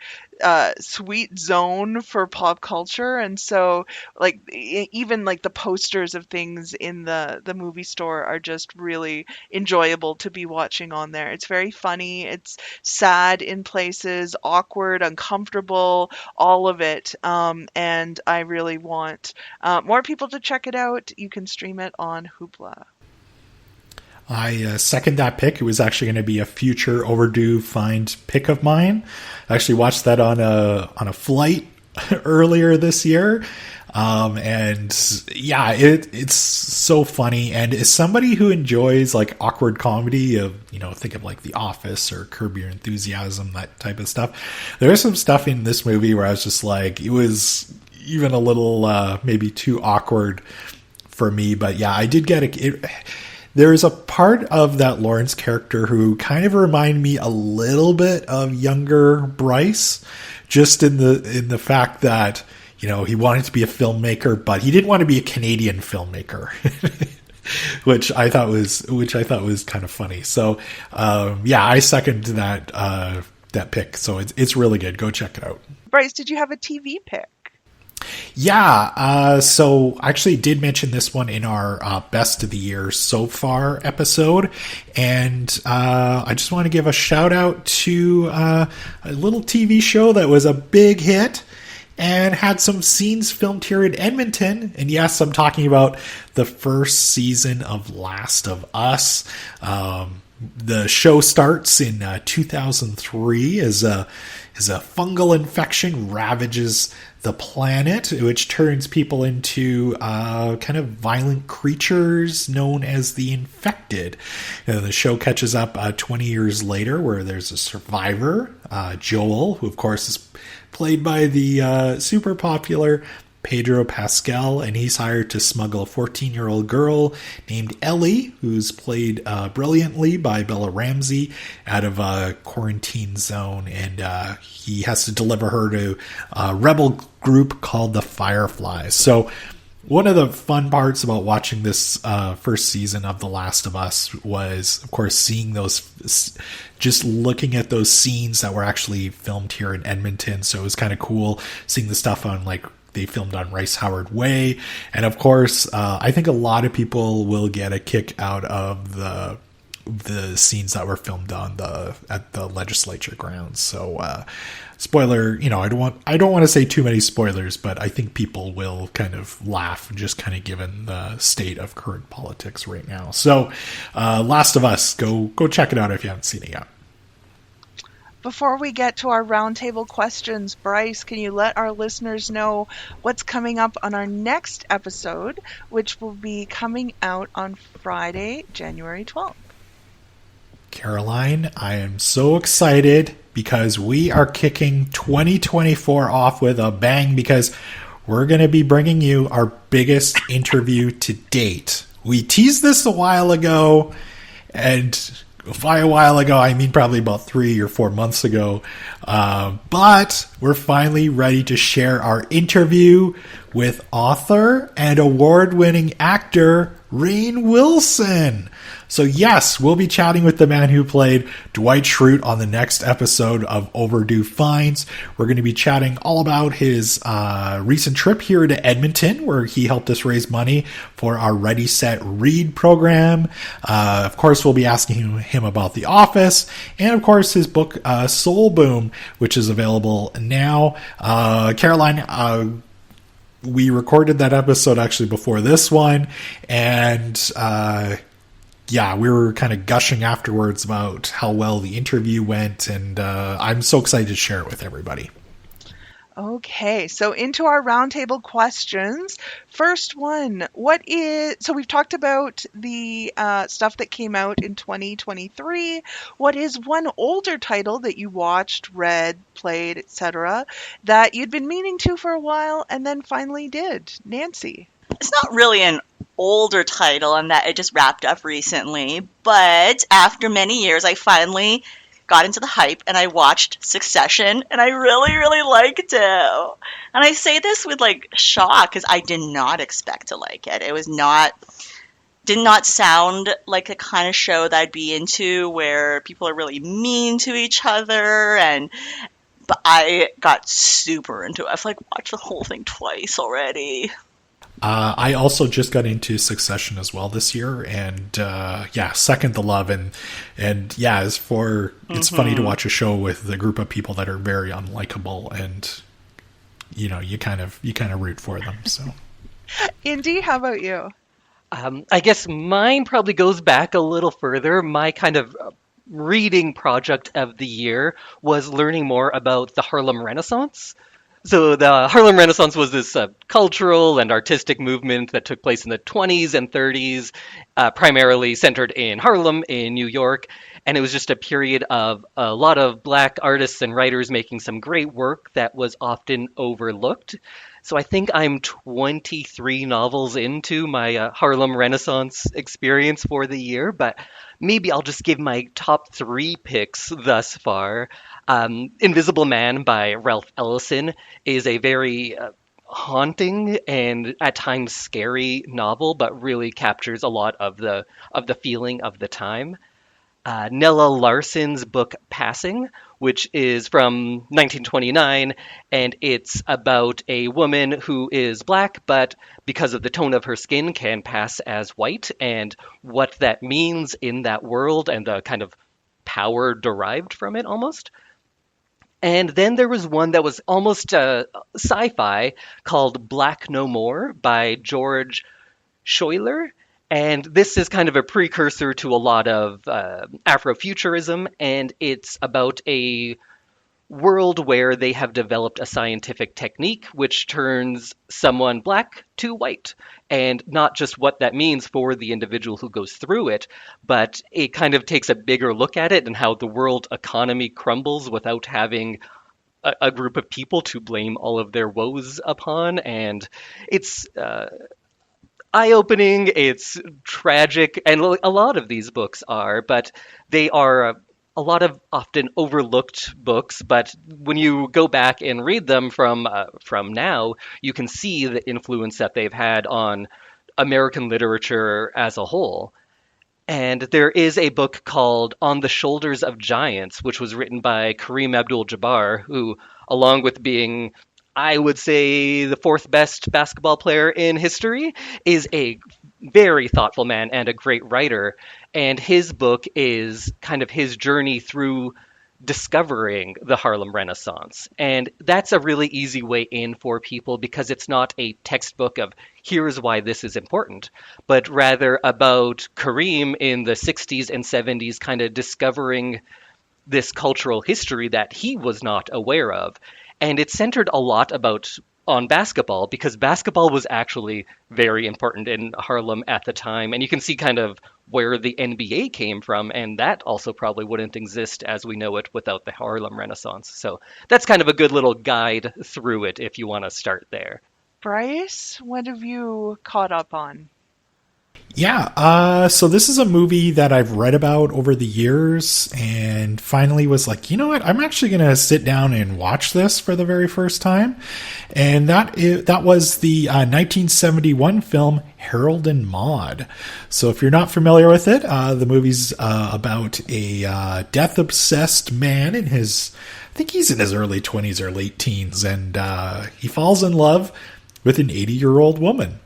sweet zone for pop culture. And so like even like the posters of things in the movie store are just really enjoyable to be watching on there. It's very funny. It's sad in places, awkward, uncomfortable, all of it. And I really want more people to check it out. You can stream it on Hoopla. I second that pick. It was actually going to be a future Overdue find pick of mine. I actually watched that on a flight earlier this year. And yeah, it's so funny. And as somebody who enjoys like awkward comedy of, think of like The Office or Curb Your Enthusiasm, that type of stuff. There is some stuff in this movie where I was just like, it was even a little, maybe too awkward for me. But yeah, I did get There's a part of that Lawrence character who kind of remind me a little bit of younger Bryce, just in the fact that, you know, he wanted to be a filmmaker, but he didn't want to be a Canadian filmmaker. which I thought was kind of funny. So, yeah, I second that pick. So it's really good. Go check it out. Bryce, did you have a TV pick? Yeah, so I actually did mention this one in our Best of the Year So Far episode, and I just want to give a shout out to a little TV show that was a big hit and had some scenes filmed here in Edmonton. And yes, I'm talking about the first season of Last of Us. The show starts in 2003 as a fungal infection ravages the planet, which turns people into kind of violent creatures known as the infected. And the show catches up 20 years later, where there's a survivor, Joel, who of course is played by the super popular Pedro Pascal, and he's hired to smuggle a 14-year-old girl named Ellie, who's played brilliantly by Bella Ramsey, out of a quarantine zone, and he has to deliver her to a rebel group called the Fireflies. So one of the fun parts about watching this first season of The Last of Us was, of course, seeing just looking at those scenes that were actually filmed here in Edmonton. So it was kind of cool seeing the stuff on, like, they filmed on Rice Howard Way. And of course, I think a lot of people will get a kick out of the scenes that were filmed at the legislature grounds. So, spoiler, you know, I don't want to say too many spoilers, but I think people will kind of laugh, just kind of given the state of current politics right now. So, Last of Us, go check it out if you haven't seen it yet. Before we get to our roundtable questions, Bryce, can you let our listeners know what's coming up on our next episode, which will be coming out on Friday, January 12th? Caroline, I am so excited because we are kicking 2024 off with a bang, because we're going to be bringing you our biggest interview to date. We teased this a while ago, and by a while ago, I mean probably about 3 or 4 months ago. But we're finally ready to share our interview with author and award-winning actor Rainn Wilson. So yes, we'll be chatting with the man who played Dwight Schrute on the next episode of Overdue Finds. We're going to be chatting all about his recent trip here to Edmonton, where he helped us raise money for our Ready, Set, Read program. Of course, we'll be asking him about The Office, and of course, his book Soul Boom, which is available now. Caroline, we recorded that episode actually before this one, and yeah, we were kind of gushing afterwards about how well the interview went, and I'm so excited to share it with everybody. Okay, so into our roundtable questions. First one, so we've talked about the stuff that came out in 2023. What is one older title that you watched, read, played, etc., that you'd been meaning to for a while and then finally did? Nancy? It's not really an older title in that it just wrapped up recently, but after many years, I finally got into the hype and I watched Succession, and I really, really liked it. And I say this with like shock, because I did not expect to like it. It did not sound like the kind of show that I'd be into, where people are really mean to each other, but I got super into it. I've like watched the whole thing twice already. I also just got into Succession as well this year, and yeah, second the love, and yeah, it's funny to watch a show with a group of people that are very unlikable, and you know, you kind of root for them. So, Indy, how about you? I guess mine probably goes back a little further. My kind of reading project of the year was learning more about the Harlem Renaissance. So the Harlem Renaissance was this cultural and artistic movement that took place in the 20s and 30s, primarily centered in Harlem in New York. And it was just a period of a lot of Black artists and writers making some great work that was often overlooked. So I think I'm 23 novels into my Harlem Renaissance experience for the year, but maybe I'll just give my top three picks thus far. Invisible Man by Ralph Ellison is a very haunting and at times scary novel, but really captures a lot of the feeling of the time. Nella Larsen's book Passing, which is from 1929, and it's about a woman who is black, but because of the tone of her skin can pass as white, and what that means in that world and the kind of power derived from it almost. And then there was one that was almost sci-fi called Black No More by George Schuyler. And this is kind of a precursor to a lot of Afrofuturism, and it's about a world where they have developed a scientific technique which turns someone black to white. And not just what that means for the individual who goes through it, but it kind of takes a bigger look at it and how the world economy crumbles without having a group of people to blame all of their woes upon. And it's eye-opening, it's tragic, and a lot of these books are, but they are a lot of often overlooked books. But when you go back and read them from now, you can see the influence that they've had on American literature as a whole. And there is a book called On the Shoulders of Giants, which was written by Kareem Abdul-Jabbar, who, along with being, I would say, the fourth best basketball player in history, is a very thoughtful man and a great writer. And his book is kind of his journey through discovering the Harlem Renaissance. And that's a really easy way in for people because it's not a textbook of here's why this is important, but rather about Kareem in the 60s and 70s kind of discovering this cultural history that he was not aware of. And it centered a lot about on basketball because basketball was actually very important in Harlem at the time. And you can see kind of where the NBA came from, and that also probably wouldn't exist as we know it without the Harlem Renaissance. So that's kind of a good little guide through it if you want to start there. Bryce, what have you caught up on? Yeah, so this is a movie that I've read about over the years and finally was like, you know what, I'm actually going to sit down and watch this for the very first time. And that was the 1971 film Harold and Maude. So if you're not familiar with it, the movie's about a death-obsessed man in his, I think he's in his early 20s or late teens, and he falls in love with an 80-year-old woman.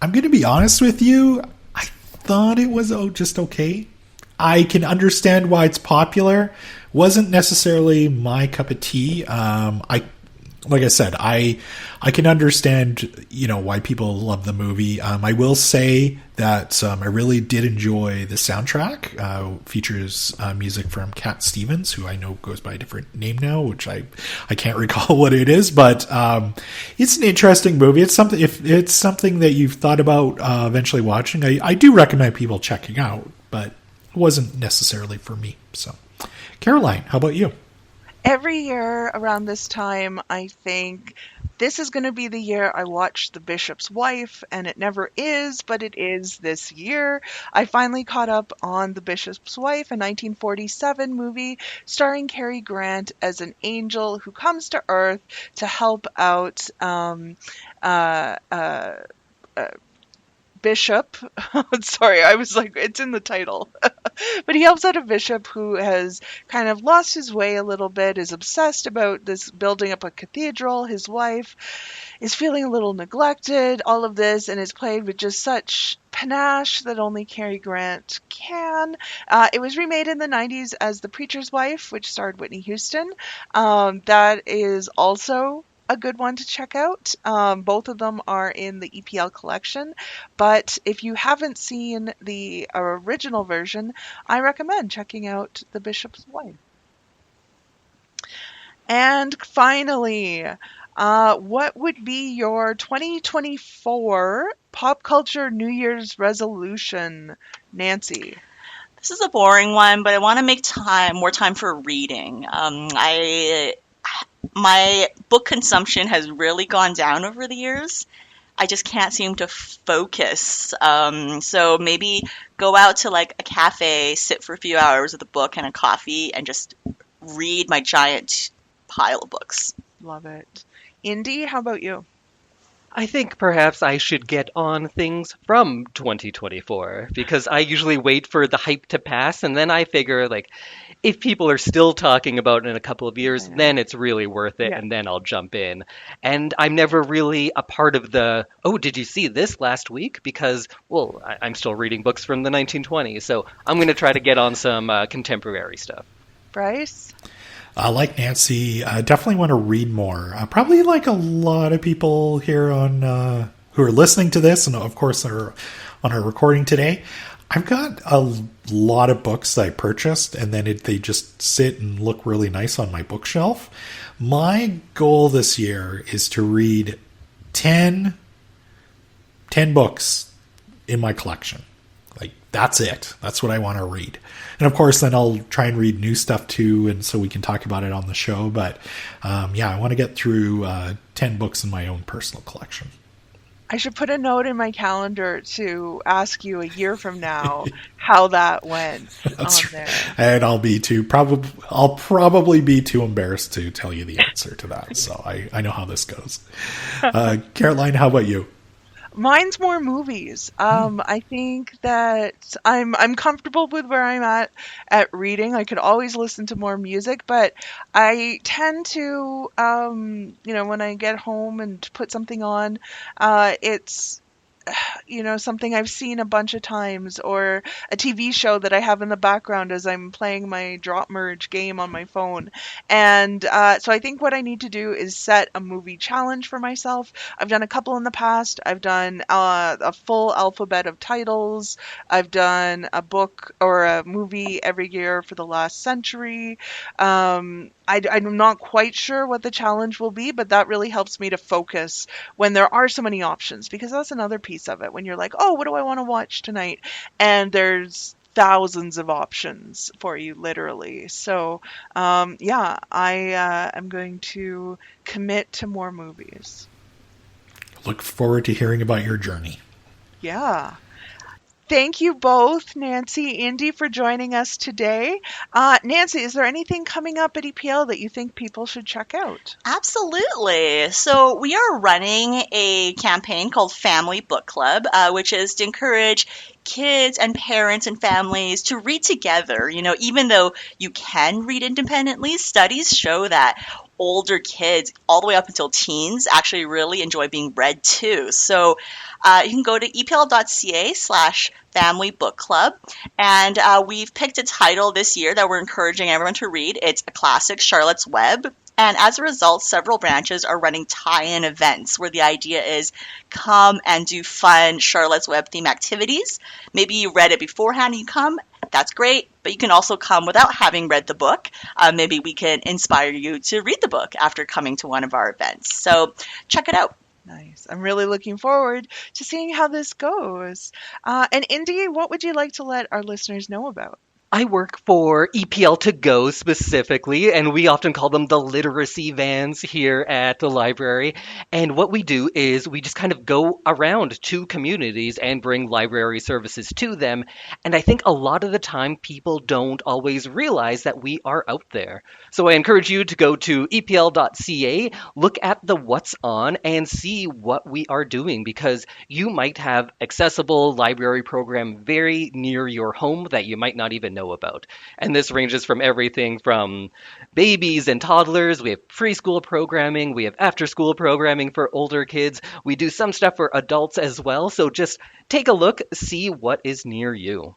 I'm going to be honest with you. I thought it was just okay. I can understand why it's popular. Wasn't necessarily my cup of tea. Like I said, I can understand, why people love the movie. I will say that I really did enjoy the soundtrack. Features music from Cat Stevens, who I know goes by a different name now, which I can't recall what it is. But it's an interesting movie. It's something. If it's something that you've thought about eventually watching, I do recommend people checking out. But it wasn't necessarily for me. So, Caroline, how about you? Every year around this time, I think this is going to be the year I watch The Bishop's Wife, and it never is, but it is this year. I finally caught up on The Bishop's Wife, a 1947 movie starring Cary Grant as an angel who comes to Earth to help out bishop. Sorry, I was like, it's in the title. But he helps out a bishop who has kind of lost his way a little bit, is obsessed about this building up a cathedral. His wife is feeling a little neglected, all of this, and is played with just such panache that only Cary Grant can. It was remade in the 90s as The Preacher's Wife, which starred Whitney Houston. That is also a good one to check out. Both of them are in the EPL collection, but if you haven't seen the original version, I recommend checking out The Bishop's Wife. And finally, what would be your 2024 pop culture New Year's resolution, Nancy? This is a boring one, but I want to make more time for reading. my book consumption has really gone down over the years. I just can't seem to focus. So maybe go out to like a cafe, sit for a few hours with a book and a coffee, and just read my giant pile of books. Love it. Indy, how about you? I think perhaps I should get on things from 2024 because I usually wait for the hype to pass and then I figure like if people are still talking about it in a couple of years, Yeah. then it's really worth it Yeah. and then I'll jump in. And I'm never really a part of the, oh, did you see this last week? Because, well, I'm still reading books from the 1920s, so I'm going to try to get on some contemporary stuff. Bryce? Like Nancy, I definitely want to read more. Probably like a lot of people here on who are listening to this, and of course are on our recording today. I've got a lot of books I purchased, and then they just sit and look really nice on my bookshelf. My goal this year is to read 10 books in my collection. Like, that's it. That's what I want to read. And of course, then I'll try and read new stuff too, and so we can talk about it on the show. But yeah, I want to get through 10 books in my own personal collection. I should put a note in my calendar to ask you a year from now how that went That's on there. And I'll probably be too embarrassed to tell you the answer to that. So I know how this goes. Caroline, how about you? Mine's more movies. I think that I'm comfortable with where I'm at reading. I could always listen to more music, but I tend to, when I get home and put something on, it's something I've seen a bunch of times, or a TV show that I have in the background as I'm playing my drop merge game on my phone. And so I think what I need to do is set a movie challenge for myself. I've done a couple in the past. I've done a full alphabet of titles. I've done a book or a movie every year for the last century. I'm not quite sure what the challenge will be, but that really helps me to focus when there are so many options, because that's another piece of it. When you're like, oh, what do I want to watch tonight? And there's thousands of options for you, literally. So, yeah, I am going to commit to more movies. Look forward to hearing about your journey. Yeah. Thank you both, Nancy, Indy, for joining us today. Nancy, is there anything coming up at EPL that you think people should check out? Absolutely. So we are running a campaign called Family Book Club, which is to encourage kids and parents and families to read together. Even though you can read independently, studies show that older kids, all the way up until teens, actually really enjoy being read too. So you can go to epl.ca/family book club. And we've picked a title this year that we're encouraging everyone to read. It's a classic, Charlotte's Web. And as a result, several branches are running tie-in events where the idea is come and do fun Charlotte's Web theme activities. Maybe you read it beforehand and you come. That's great, but you can also come without having read the book. Maybe we can inspire you to read the book after coming to one of our events. So check it out. Nice. I'm really looking forward to seeing how this goes. And Indy, what would you like to let our listeners know about? I work for EPL To Go specifically, and we often call them the literacy vans here at the library. And what we do is we just kind of go around to communities and bring library services to them. And I think a lot of the time people don't always realize that we are out there. So I encourage you to go to epl.ca, look at the what's on, and see what we are doing, because you might have accessible library program very near your home that you might not even know about. And this ranges from everything from babies and toddlers. We have preschool programming. We have after school programming for older kids. We do some stuff for adults as well. So just take a look, see what is near you.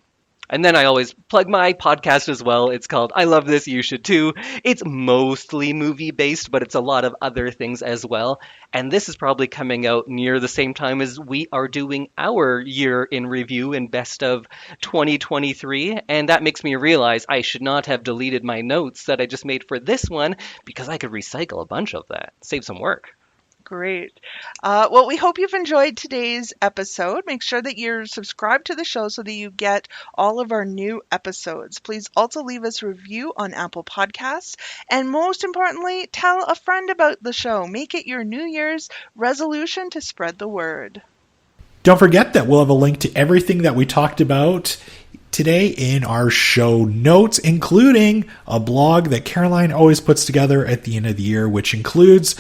And then I always plug my podcast as well. It's called I Love This, You Should Too. It's mostly movie-based, but it's a lot of other things as well. And this is probably coming out near the same time as we are doing our year in review and best of 2023. And that makes me realize I should not have deleted my notes that I just made for this one, because I could recycle a bunch of that, save some work. Great. Well, we hope you've enjoyed today's episode. Make sure that you're subscribed to the show so that you get all of our new episodes. Please also leave us a review on Apple Podcasts. And most importantly, tell a friend about the show. Make it your New Year's resolution to spread the word. Don't forget that we'll have a link to everything that we talked about today in our show notes, including a blog that Caroline always puts together at the end of the year, which includes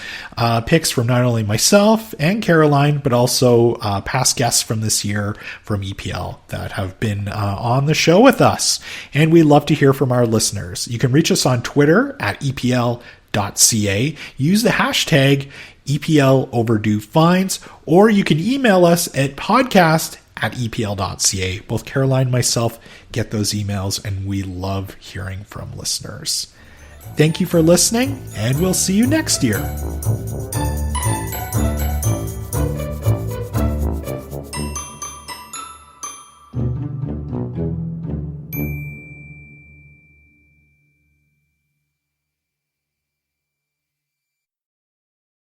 picks from not only myself and Caroline, but also past guests from this year from EPL that have been on the show with us. And we love to hear from our listeners. You can reach us on Twitter at EPL.ca. Use the hashtag EPL Overdue Finds, or you can email us at podcast@epl.ca. Both Caroline and myself get those emails, and we love hearing from listeners. Thank you for listening, and we'll see you next year.